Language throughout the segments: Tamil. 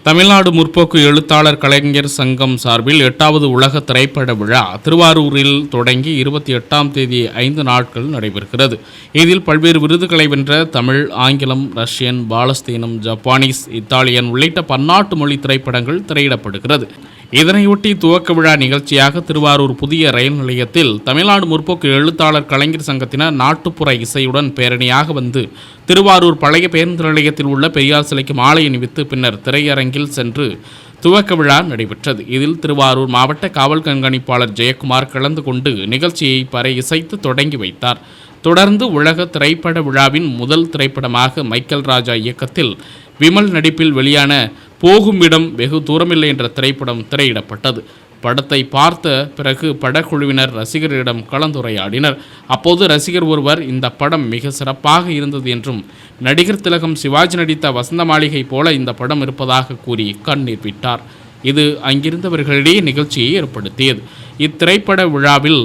தமிழ்நாடு முற்போக்கு எழுத்தாளர் கலைஞர் சங்கம் சார்பில் 8வது உலக திரைப்பட விழா திருவாரூரில் தொடங்கி 28ஆம் தேதி 5 நாட்கள் நடைபெறுகிறது. இதில் பல்வேறு விருதுகளை வென்ற தமிழ், ஆங்கிலம், ரஷ்யன், பாலஸ்தீனம், ஜப்பானீஸ், இத்தாலியன் உள்ளிட்ட பன்னாட்டு மொழி திரைப்படங்கள் திரையிடப்படுகிறது. இதனையொட்டி துவக்க விழா நிகழ்ச்சியாக திருவாரூர் புதிய ரயில் நிலையத்தில் தமிழ்நாடு முற்போக்கு எழுத்தாளர் கலைஞர் சங்கத்தினர் நாட்டுப்புற இசையுடன் பேரணியாக வந்து திருவாரூர் பழைய பேருந்து நிலையத்தில் உள்ள பெரியார் சிலைக்கு மாலை அணிவித்து பின்னர் திரையரங்கில் சென்று துவக்க விழா நடைபெற்றது. இதில் திருவாரூர் மாவட்ட காவல் கண்காணிப்பாளர் ஜெயக்குமார் கலந்து கொண்டு நிகழ்ச்சியை பறை இசைத்து தொடங்கி வைத்தார். தொடர்ந்து உலக திரைப்பட விழாவின் முதல் திரைப்படமாக மைக்கேல் ராஜா இயக்கத்தில் விமல் நடிப்பில் வெளியான போகும் இடம் வெகு தூரமில்லை என்ற திரைப்படம் திரையிடப்பட்டது. படத்தை பார்த்த பிறகு படக்குழுவினர் ரசிகர்களிடம் கலந்துரையாடினர். அப்போது ரசிகர் ஒருவர் இந்த படம் மிக சிறப்பாக இருந்தது என்றும் நடிகர் திலகம் சிவாஜி நடித்த வசந்த மாளிகை போல இந்த படம் இருப்பதாக கூறி கண்ணீர் விட்டார். இது அங்கிருந்தவர்களிடையே நிகழ்ச்சியை ஏற்படுத்தியது. இத்திரைப்பட விழாவில்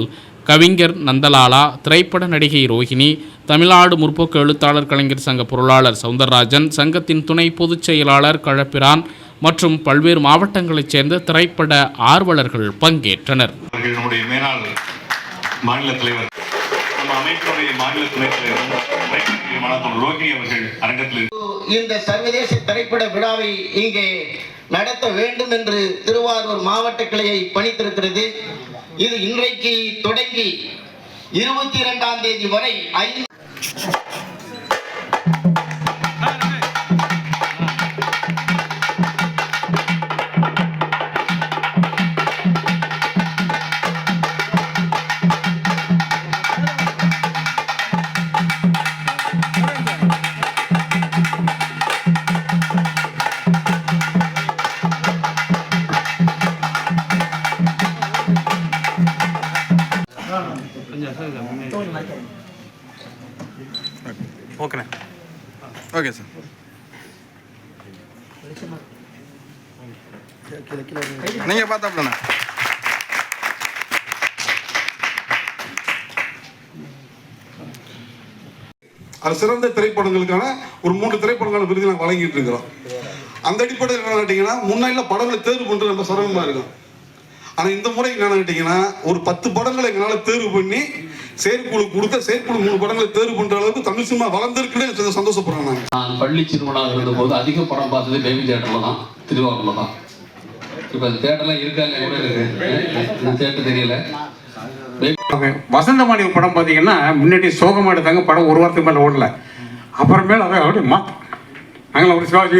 கவிஞர் நந்தலாலா, திரைப்பட நடிகை ரோஹிணி, தமிழ்நாடு முற்போக்கு எழுத்தாளர் கலைஞர் சங்க பொருளாளர் சவுந்தரராஜன், சங்கத்தின் துணை பொதுச் செயலாளர் கழப்பிரான் மற்றும் பல்வேறு மாவட்டங்களைச் சேர்ந்த திரைப்பட ஆர்வலர்கள் பங்கேற்றனர். இந்த சர்வதேச திரைப்பட விழாவை இங்கே நடத்த வேண்டும் என்று திருவாரூர் மாவட்ட கிளையை பணித்திருக்கிறது. இது இன்றைக்கு தொடங்கி 22ஆம் தேதி வரை ஓகே சார். நீங்கள் பார்த்தாப்லண்ணா அது சிறந்த திரைப்படங்களுக்கான ஒரு 3 திரைப்படங்களுக்கான விருது நாங்கள் வழங்கிட்டு இருக்கிறோம். அந்த அடிப்படையில் என்ன கேட்டீங்கன்னா, முன்னாடிலாம் படங்களை தேர்வு பண்ணுறது ரொம்ப சிரமமாக இருக்கும். ஆனால் இந்த முறை என்னென்னு கேட்டிங்கன்னா, ஒரு 10 படங்களை எங்களால் தேர்வு பண்ணி செயற்குழு கொடுத்த செயற்குழு 3 படங்களை தேர்வு பண்ணுற அளவுக்கு தமிழ் சினிமா வளர்ந்துருக்குன்னு சந்தோஷப்படுறோம். நான் பள்ளி சிறுவனாக இருந்தபோது அதிக படம் பார்த்தது பேபி தியேட்டரில் தான், திருவாரூரில் தான். இப்போ அந்த தேட்டர்லாம் இருக்காங்க கூட இருக்கு, தேட்டர் தெரியல. வசந்த மாளிகை படம் பார்த்தீங்கன்னா முன்னாடி சோகமாக எடுத்தாங்க, படம் ஒரு வாரத்துக்கு மேலே ஓடல. அப்புறமேல அதை அப்படி நாங்கள் ஒரு சிவாஜி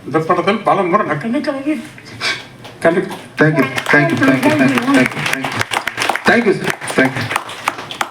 இந்த படத்தில் பல முறை நக்கி thank you thank you thank you thank you thank you thank you thank you sir thank you.